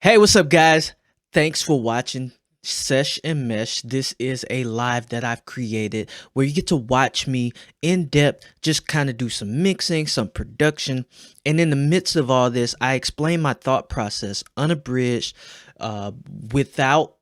Hey, what's up, guys? Thanks for watching Sesh and Mesh. This is a live that I've created where you get to watch me in depth, just kind of do some mixing, some production. And in the midst of all this, I explain my thought process unabridged, without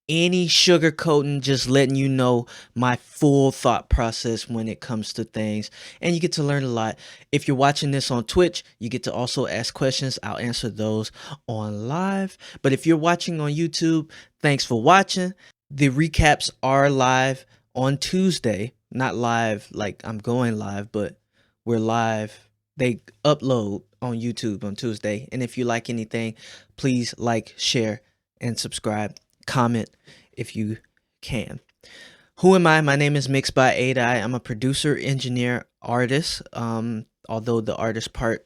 any sugarcoating, just letting you know my full thought process when it comes to things, and you get to learn a lot. If you're watching this on Twitch, you get to also ask questions. I'll answer those on live. But if you're watching on YouTube, thanks for watching. The recaps are live on Tuesday, not live like I'm going live, but we're live. They upload on YouTube on Tuesday. And if you like anything, please like, share, and subscribe. Comment if you can. Who am I? My name is Mixedby8i. I'm a producer, engineer, artist. Although the artist part,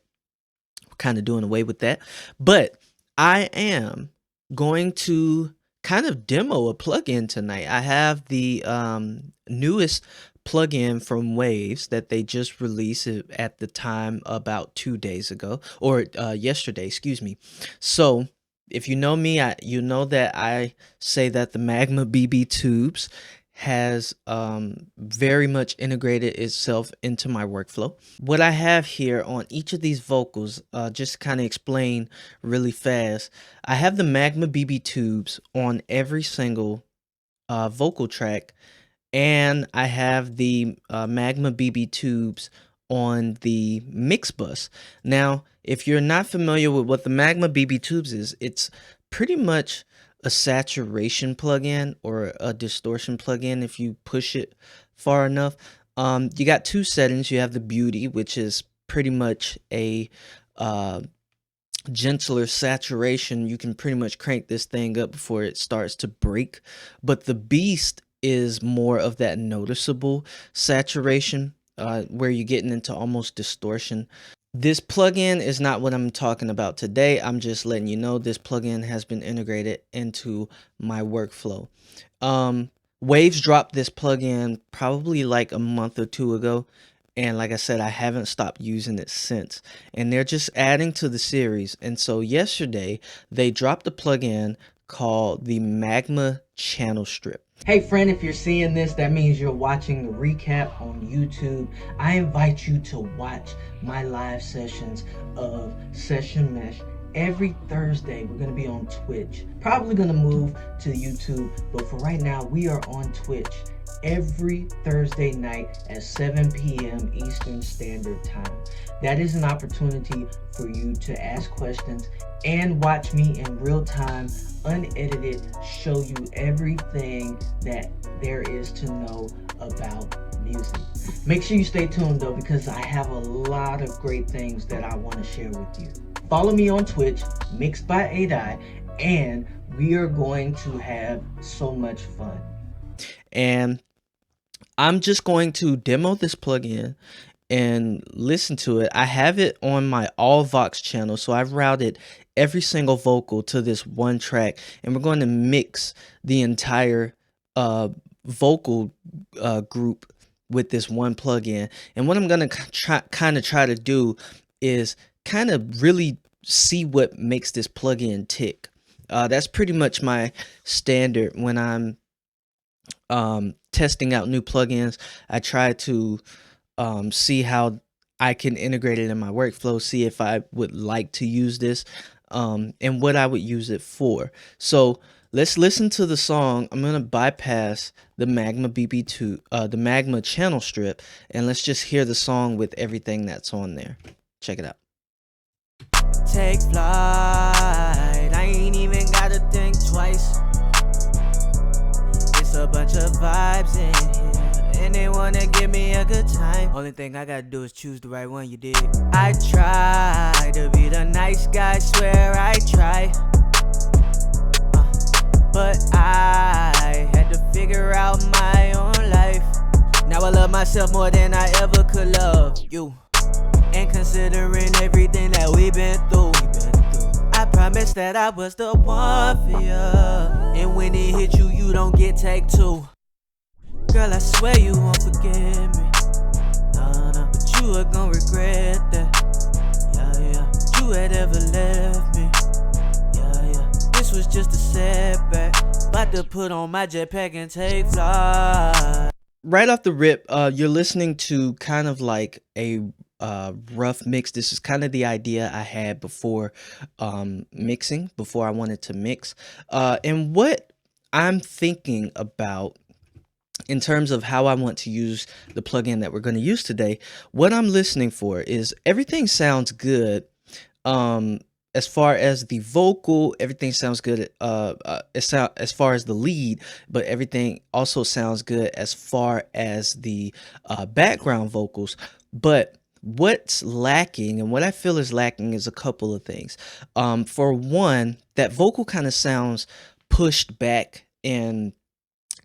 we're kind of doing away with that. But I am going to kind of demo a plugin tonight. I have the newest plugin from Waves that they just released at the time about 2 days ago, or yesterday, excuse me. So if you know me, you know that I say that the Magma BB tubes has very much integrated itself into my workflow. What I have here on each of these vocals, just kind of explain really fast. I have the Magma BB tubes on every single vocal track, and I have the Magma BB tubes on the mix bus. Now, if you're not familiar with what the Magma BB tubes is, it's pretty much a saturation plugin or a distortion plugin if you push it far enough. You got two settings. You have the beauty, which is pretty much a gentler saturation. You can pretty much crank this thing up before it starts to break. But the beast is more of that noticeable saturation, where you're getting into almost distortion. This plugin is not what I'm talking about today. I'm just letting you know this plugin has been integrated into my workflow. Waves dropped this plugin probably like a month or two ago, and like I said, I haven't stopped using it since. And they're just adding to the series. And so yesterday they dropped a plugin called the Magma Channel Strip. Hey friend, if you're seeing this, that means you're watching the recap on YouTube. I invite you to watch my live sessions of Sesh Mesh every Thursday. We're going to be on Twitch. Probably going to move to YouTube, but for right now, we are on Twitch every Thursday night at 7 p.m. Eastern Standard Time. That is an opportunity for you to ask questions and watch me in real time, unedited, show you everything that there is to know about music. Make sure you stay tuned though, because I have a lot of great things that I want to share with you. Follow me on Twitch, Mixedby8i, and we are going to have so much fun. And I'm just going to demo this plugin and listen to it. I have it on my all Vox channel, so I've routed every single vocal to this one track, and we're going to mix the entire vocal group with this one plugin. And what I'm going to try to do is kind of really see what makes this plugin tick. That's pretty much my standard when I'm testing out new plugins. I try to see how I can integrate it in my workflow, see if I would like to use this, and what I would use it for. So let's listen to the song. I'm gonna bypass the Magma the Magma channel strip, and let's just hear the song with everything that's on there. Check it out. Take flight, I ain't even gotta think twice. It's a bunch of vibes in here, and they wanna give me a good time. Only thing I gotta do is choose the right one, you dig? I try to be the nice guy, swear I try, but I had to figure out my own life. Now I love myself more than I ever could love you. And considering everything that we've been through, I promised that I was the one for you. And when it hit you, you don't get take two. Girl, I swear you won't forget me. Nah, but you are gonna regret that. Yeah, you had ever left me. Yeah, setback. About to put on my jetpack and take flight. Right off the rip, you're listening to kind of like a rough mix. This is kind of the idea I had before mixing, before I wanted to mix. And what I'm thinking about in terms of how I want to use the plugin that we're going to use today, what I'm listening for is everything sounds good. As far as the vocal, everything sounds good. As far as the lead, but everything also sounds good as far as the background vocals. But what's lacking, and what I feel is lacking, is a couple of things. For one, that vocal kind of sounds pushed back and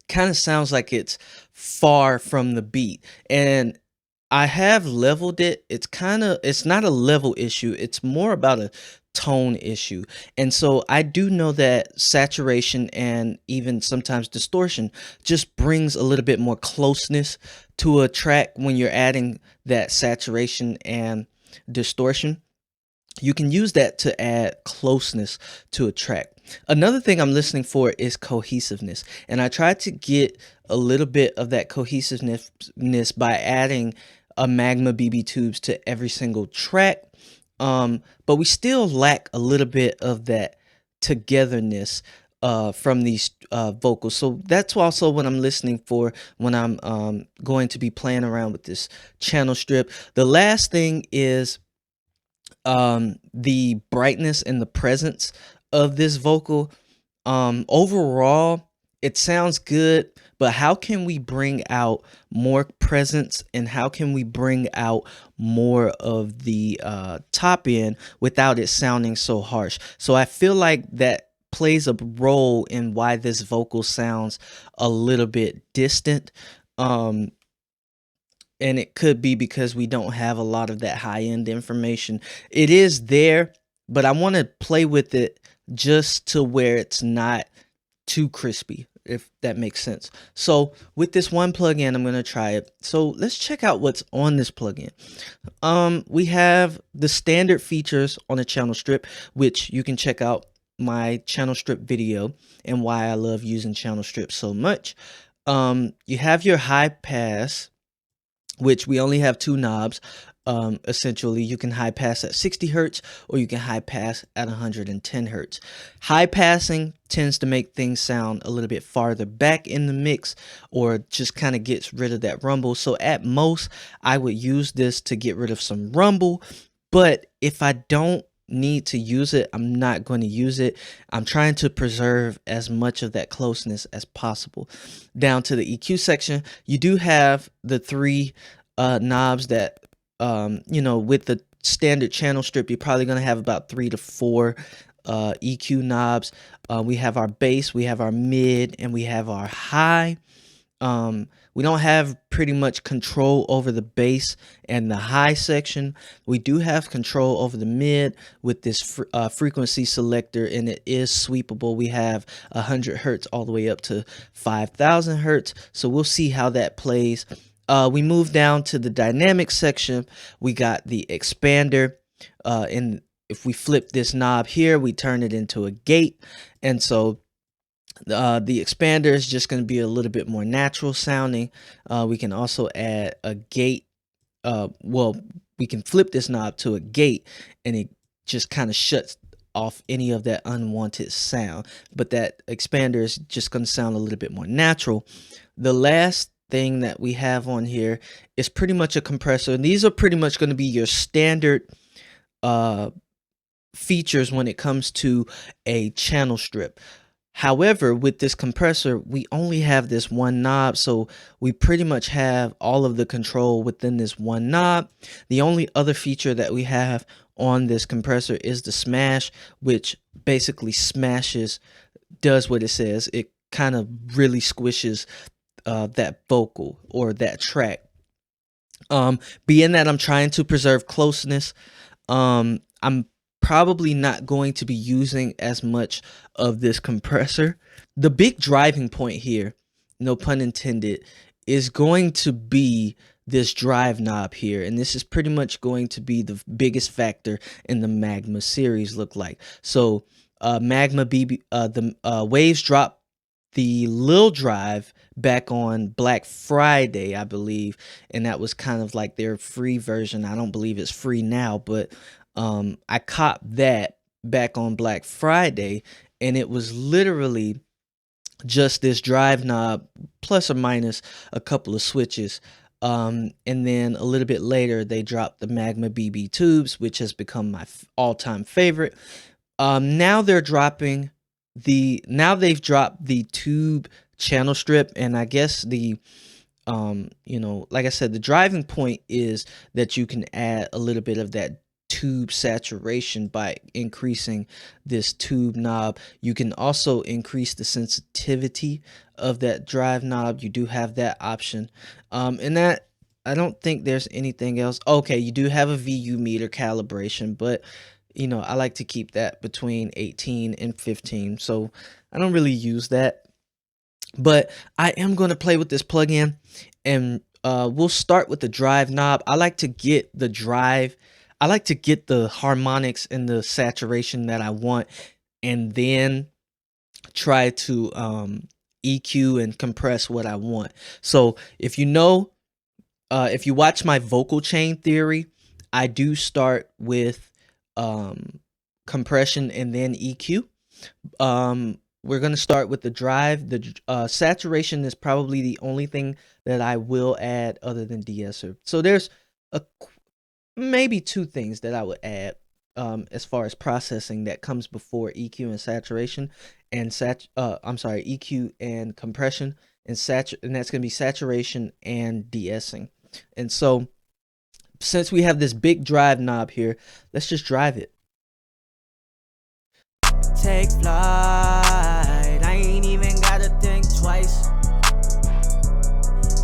kind of sounds like it's far from the beat. And I have leveled it. It's not a level issue. It's more about a tone issue. And so I do know that saturation and even sometimes distortion just brings a little bit more closeness to a track when you're adding that saturation and distortion. You can use that to add closeness to a track. Another thing I'm listening for is cohesiveness. And I tried to get a little bit of that cohesiveness by adding a Magma BB tubes to every single track. But we still lack a little bit of that togetherness from these vocals. So that's also what I'm listening for when I'm going to be playing around with this channel strip. The last thing is the brightness and the presence of this vocal. Overall, it sounds good, but how can we bring out more presence, and how can we bring out more of the top end without it sounding so harsh? So I feel like that plays a role in why this vocal sounds a little bit distant. And it could be because we don't have a lot of that high-end information. It is there, but I want to play with it just to where it's not too crispy, if that makes sense. So with this one plugin, I'm going to try it. So let's check out what's on this plugin. We have the standard features on the channel strip, which you can check out my channel strip video and why I love using channel strip so much. You have your high pass, which we only have two knobs. Essentially, you can high pass at 60 hertz or you can high pass at 110 hertz. High passing tends to make things sound a little bit farther back in the mix, or just kind of gets rid of that rumble. So at most, I would use this to get rid of some rumble. But if I don't need to use it, I'm not going to use it. I'm trying to preserve as much of that closeness as possible. Down to the EQ section, you do have the three knobs that with the standard channel strip, you're probably going to have about 3 to 4 EQ knobs. We have our bass, we have our mid, and we have our high. We don't have pretty much control over the bass and the high section. We do have control over the mid with this frequency selector, and it is sweepable. We have 100 hertz all the way up to 5,000 hertz. So we'll see how that plays. We move down to the dynamic section. We got the expander, and if we flip this knob here, we turn it into a gate. And so the expander is just going to be a little bit more natural sounding. We can also add a gate. We can flip this knob to a gate, and it just kind of shuts off any of that unwanted sound. But that expander is just going to sound a little bit more natural. The last thing that we have on here is pretty much a compressor, and these are pretty much going to be your standard features when it comes to a channel strip. However, with this compressor, we only have this one knob, so we pretty much have all of the control within this one knob. The only other feature that we have on this compressor is the smash, which basically does what it says. It kind of really squishes that vocal or that track. Being that I'm trying to preserve closeness, I'm probably not going to be using as much of this compressor. The big driving point here, no pun intended, is going to be this drive knob here, and this is pretty much going to be the biggest factor in the Magma series look like. So Magma BB, the Waves dropped the Lil Drive back on Black Friday, I believe, and that was kind of like their free version. I don't believe it's free now, but I copped that back on Black Friday, and it was literally just this drive knob plus or minus a couple of switches. And then a little bit later, they dropped the Magma BB tubes, which has become my all-time favorite. Now they've dropped the tube channel strip, and I guess the like I said, the driving point is that you can add a little bit of that tube saturation by increasing this tube knob. You can also increase the sensitivity of that drive knob. You do have that option. And that, I don't think there's anything else. Okay, you do have a VU meter calibration, but I like to keep that between 18 and 15. So I don't really use that. But I am going to play with this plugin, and we'll start with the drive knob. I like to get the harmonics and the saturation that I want, and then try to EQ and compress what I want. So if if you watch my vocal chain theory, I do start with compression and then EQ. We're going to start with the drive. The saturation is probably the only thing that I will add other than de-esser. So there's maybe two things that I would add as far as processing that comes before EQ and saturation, and EQ and compression, and that's going to be saturation and de-essing. And so since we have this big drive knob here, let's just drive it. Take flight, I ain't even gotta think twice.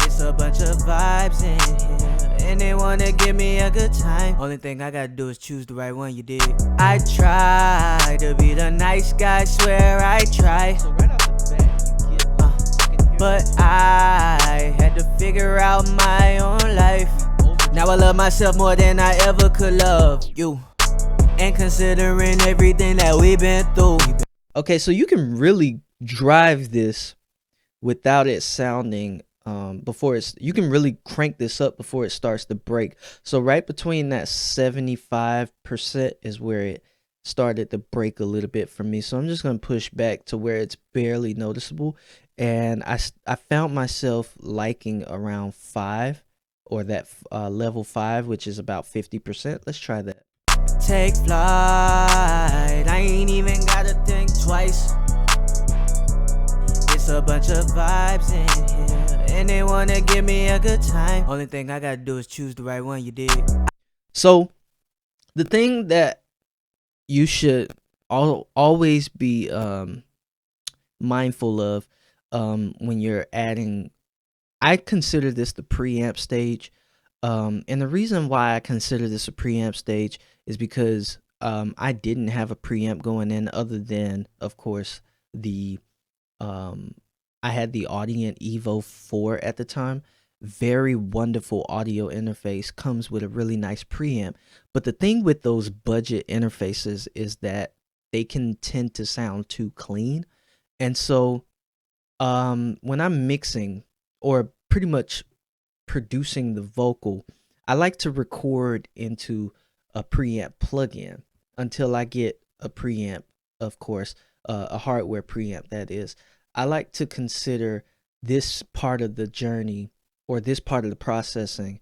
It's a bunch of vibes in here, and they wanna give me a good time. Only thing I gotta do is choose the right one, you dig? I try to be the nice guy, swear I try. So right off the bat, you get but I had to figure out my own life. Now I love myself more than I ever could love you. And considering everything that we've been through. Okay, so you can really drive this without it sounding you can really crank this up before it starts to break. So right between that 75% is where it started to break a little bit for me. So I'm just going to push back to where it's barely noticeable, and I found myself liking around 5, or that level 5, which is about 50%. Let's try that. Take flight, I ain't even gotta think twice. It's a bunch of vibes in here, and they wanna give me a good time. Only thing I gotta do is choose the right one, you dig? So the thing that you should always be mindful of when you're adding, I consider this the preamp stage. And the reason why I consider this a preamp stage is because I didn't have a preamp going in, other than, of course, I had the Audient Evo 4 at the time. Very wonderful audio interface, comes with a really nice preamp. But the thing with those budget interfaces is that they can tend to sound too clean. And so when I'm mixing, or pretty much producing the vocal, I like to record into a preamp plugin until I get a preamp, of course, a hardware preamp, that is. I like to consider this part of the journey, or this part of the processing,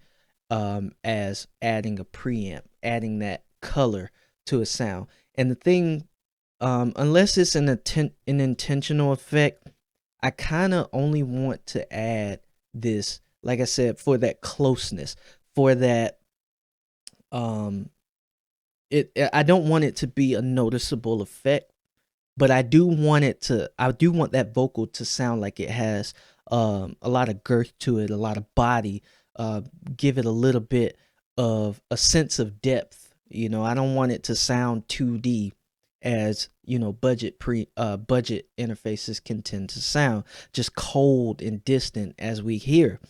as adding a preamp, adding that color to a sound. And the thing, unless it's an intentional effect, I kind of only want to add this, like I said, for that closeness, for that I don't want it to be a noticeable effect, but I do want that vocal to sound like it has a lot of girth to it, a lot of body, give it a little bit of a sense of depth. I don't want it to sound 2D, as budget interfaces can tend to sound, just cold and distant as we hear.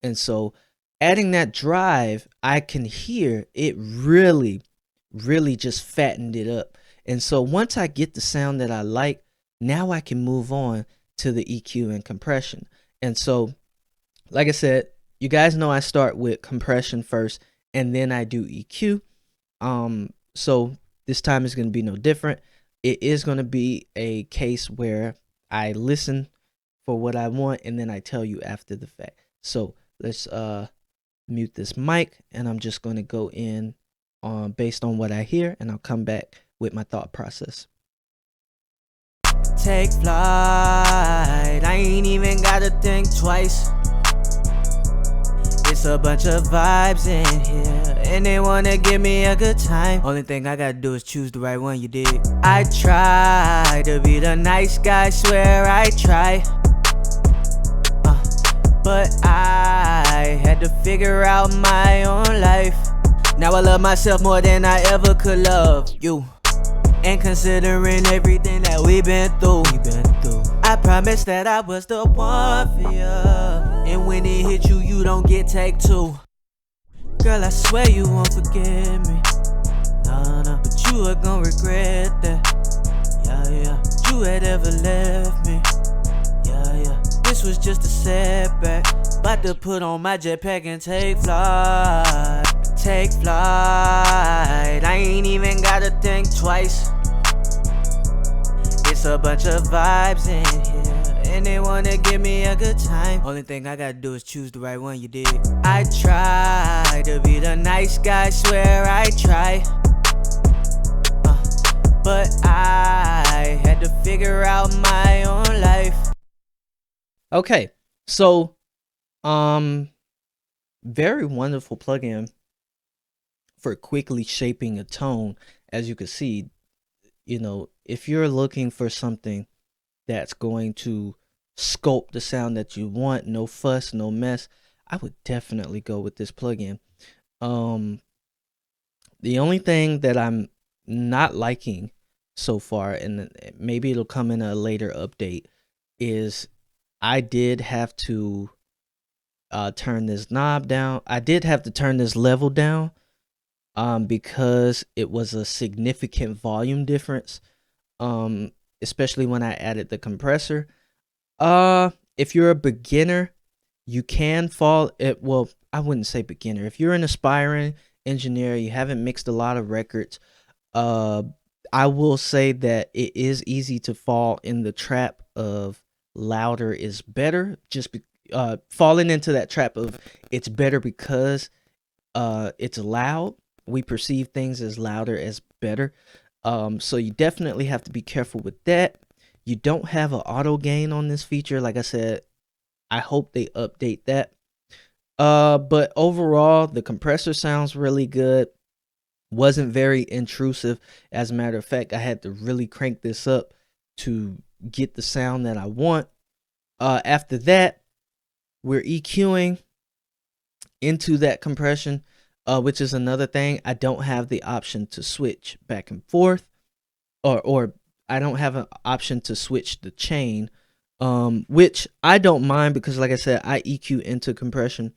And so adding that drive, I can hear it really just fattened it up. And so once I get the sound that I like, now I can move on to the EQ and compression. And so, like I said, you guys know I start with compression first and then I do EQ. So this time is going to be no different. It is going to be a case where I listen for what I want and then I tell you after the fact. So let's mute this mic and I'm just going to go in based on what I hear and I'll come back with my thought process. Take flight, I ain't even gotta think twice. It's a bunch of vibes in here, and they wanna give me a good time. Only thing I gotta do is choose the right one, you dig? I try to be the nice guy, swear I try. But I had to figure out my own life. Now I love myself more than I ever could love you. And considering everything that we've been through, I promised that I was the one for you. And when it hit you, you don't get take two. Girl, I swear you won't forget me. Nah, but you are gonna regret that. Yeah, you had ever left me. Yeah, this was just a setback. About to put on my jetpack and take flight. Take flight, I ain't even gotta think twice. It's a bunch of vibes in here, and they wanna give me a good time. Only thing I gotta do is choose the right one, you dig? I try to be the nice guy, swear I try. But I had to figure out my own life. Okay, so very wonderful plugin for quickly shaping a tone. As you can see, you know, if you're looking for something that's going to sculpt the sound that you want, no fuss, no mess, I would definitely go with this plugin. The only thing that I'm not liking so far, and maybe it'll come in a later update, is I did have to turn this knob down. I did have to turn this level down because it was a significant volume difference, especially when I added the compressor. If you're a beginner, you can fall it. Well, I wouldn't say beginner. If you're an aspiring engineer, you haven't mixed a lot of records, I will say that it is easy to fall in the trap of louder is better. Falling into that trap of it's better because it's loud. We perceive things as louder as better. So you definitely have to be careful with that. You don't have an auto gain on this feature. Like I said, I hope they update that. But overall, the compressor sounds really good. Wasn't very intrusive. As a matter of fact, I had to really crank this up to get the sound that I want. After that, we're EQing into that compression, which is another thing. I don't have the option to switch back and forth, or I don't have an option to switch the chain, which I don't mind because, like I said, I EQ into compression,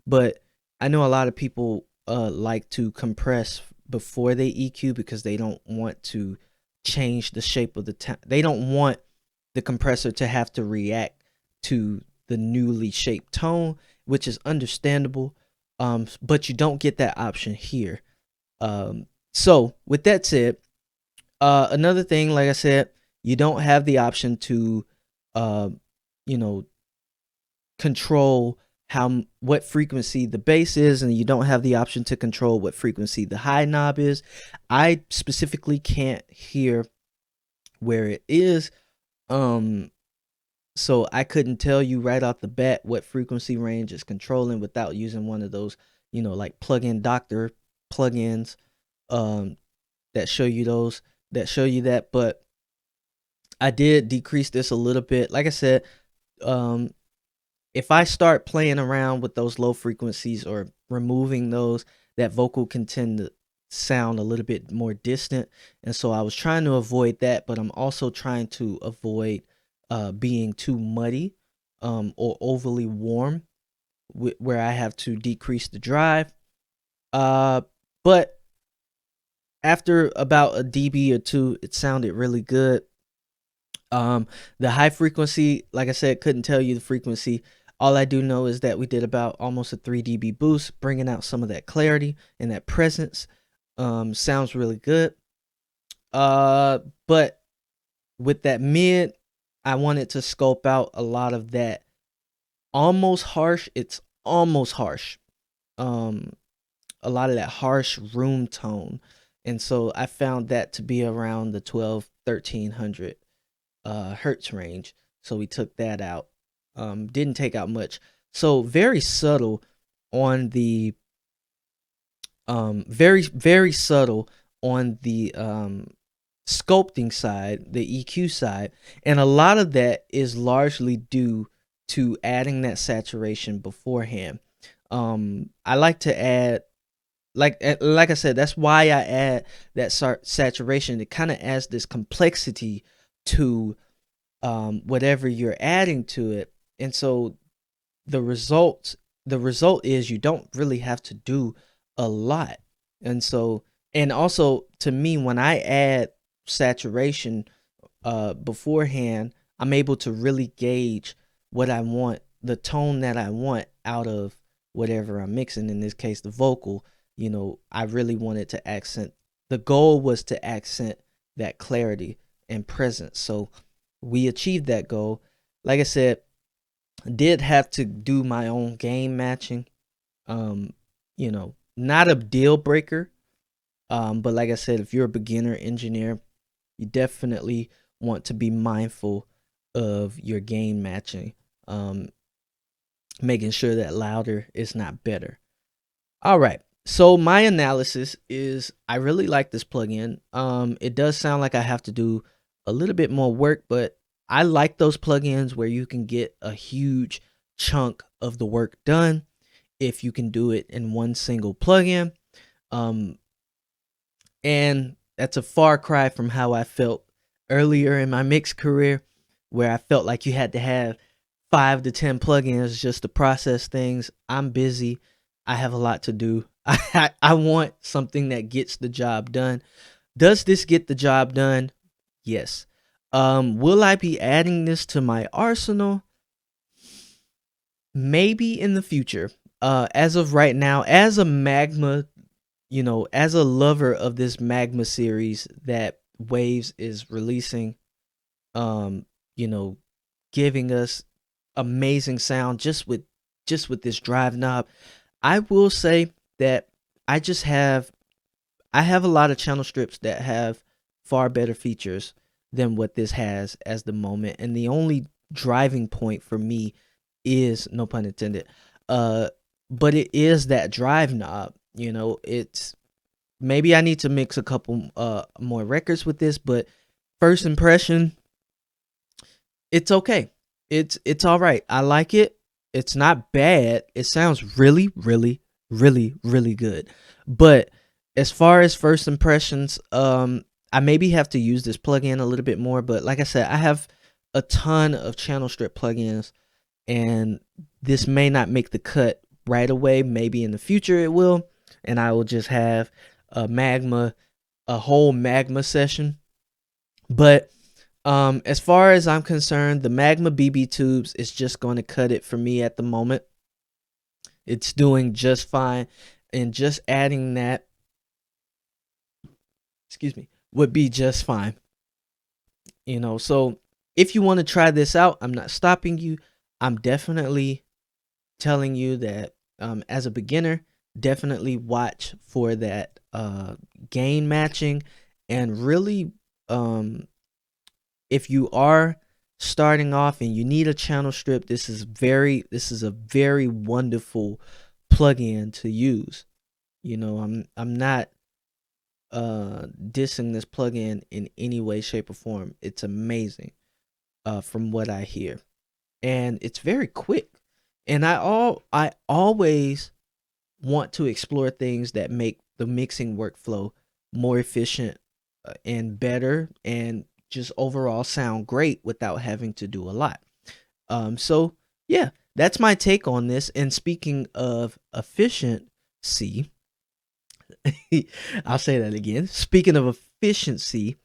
but I know a lot of people like to compress before they EQ because they don't want to change the shape of the they don't want the compressor to have to react to the newly shaped tone, which is understandable. But you don't get that option here. So with that said, another thing, like I said, you don't have the option to, you know, control what frequency the bass is, and you don't have the option to control what frequency the high knob is. I specifically can't hear where it is, so I couldn't tell you right off the bat what frequency range is controlling without using one of those, you know, like plug-in doctor plugins that show you that. But I did decrease this a little bit. Like I said, if I start playing around with those low frequencies or removing those, that vocal can tend to sound a little bit more distant. And so I was trying to avoid that, but I'm also trying to avoid being too muddy or overly warm, where I have to decrease the drive. But after about a dB or two, it sounded really good. The high frequency, like I said, couldn't tell you the frequency. All I do know is that we did about almost a 3 dB boost, bringing out some of that clarity and that presence. Sounds really good. But with that mid, I wanted to scope out a lot of that almost harsh. It's almost harsh. Um, a lot of that harsh room tone, and so I found that to be around the 1300 hertz range. So we took that out. Didn't take out much. So very subtle on the very subtle on the sculpting side, the EQ side, and a lot of that is largely due to adding that saturation beforehand. I like to add, like I said, that's why I add that saturation. It kind of adds this complexity to whatever you're adding to it, and so the result the result is you don't really have to do a lot. And so, and also to me, when I add saturation beforehand, I'm able to really gauge what I want, the tone that I want out of whatever I'm mixing. In this case, the vocal. I really wanted to accent. The goal was to accent that clarity and presence. So we achieved that goal. Like I said, did have to do my own game matching. Not a deal breaker. But like I said, if you're a beginner engineer, you definitely want to be mindful of your gain matching, making sure that louder is not better. All right. So my analysis is I really like this plugin. It does sound like I have to do a little bit more work, but I like those plugins where you can get a huge chunk of the work done if you can do it in one single plugin. And that's a far cry from how I felt earlier in my mix career, where I felt like you had to have 5 to 10 plugins just to process things. I'm busy. I have a lot to do. I want something that gets the job done. Does this get the job done? Yes. Will I be adding this to my arsenal? Maybe in the future. As of right now, as a Magma, as a lover of this Magma series that Waves is releasing, um, you know, giving us amazing sound just with this drive knob, I will say that I have a lot of channel strips that have far better features than what this has as the moment, and the only driving point for me is, no pun intended, but it is that drive knob. It's, maybe I need to mix a couple more records with this, but first impression, it's okay. It's all right. I like it. It's not bad. It sounds really, really, really, really good. But as far as first impressions, I maybe have to use this plugin a little bit more. But like I said, I have a ton of channel strip plugins, and this may not make the cut right away. Maybe in the future it will, and I will just have a whole Magma session. But as far as I'm concerned, the Magma BB tubes is just going to cut it for me at the moment. It's doing just fine, and just adding that, excuse me, would be just fine. So if you want to try this out, I'm not stopping you. I'm definitely telling you that as a beginner, definitely watch for that gain matching, and really, if you are starting off and you need a channel strip, this is a very wonderful plugin to use. I'm not dissing this plugin in any way, shape, or form. It's amazing from what I hear, and it's very quick. And I always want to explore things that make the mixing workflow more efficient and better, and just overall sound great without having to do a lot. So yeah, that's my take on this. And speaking of efficiency, I'll say that again. Speaking of efficiency,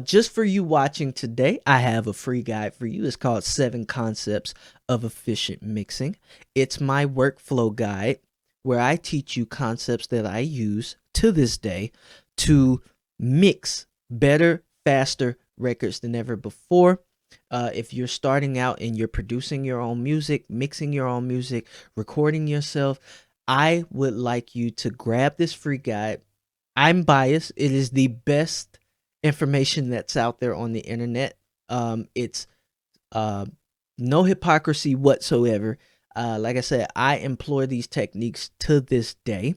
just for you watching today, I have a free guide for you. It's called 7 Concepts of Efficient Mixing. It's my workflow guide where I teach you concepts that I use to this day to mix better, faster records than ever before. If you're starting out and you're producing your own music, mixing your own music, recording yourself, I would like you to grab this free guide. I'm biased. It is the best information that's out there on the internet. It's uh, no hypocrisy whatsoever. Like I said, I employ these techniques to this day.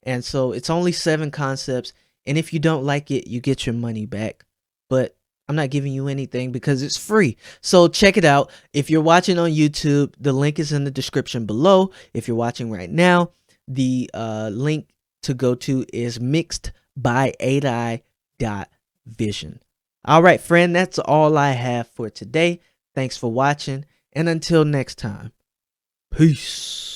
And so it's only 7 concepts. And if you don't like it, you get your money back. But I'm not giving you anything because it's free. So check it out. If you're watching on YouTube, the link is in the description below. If you're watching right now, the link to go to is mixedby8i.vision. All right, friend, that's all I have for today. Thanks for watching. And until next time, peace.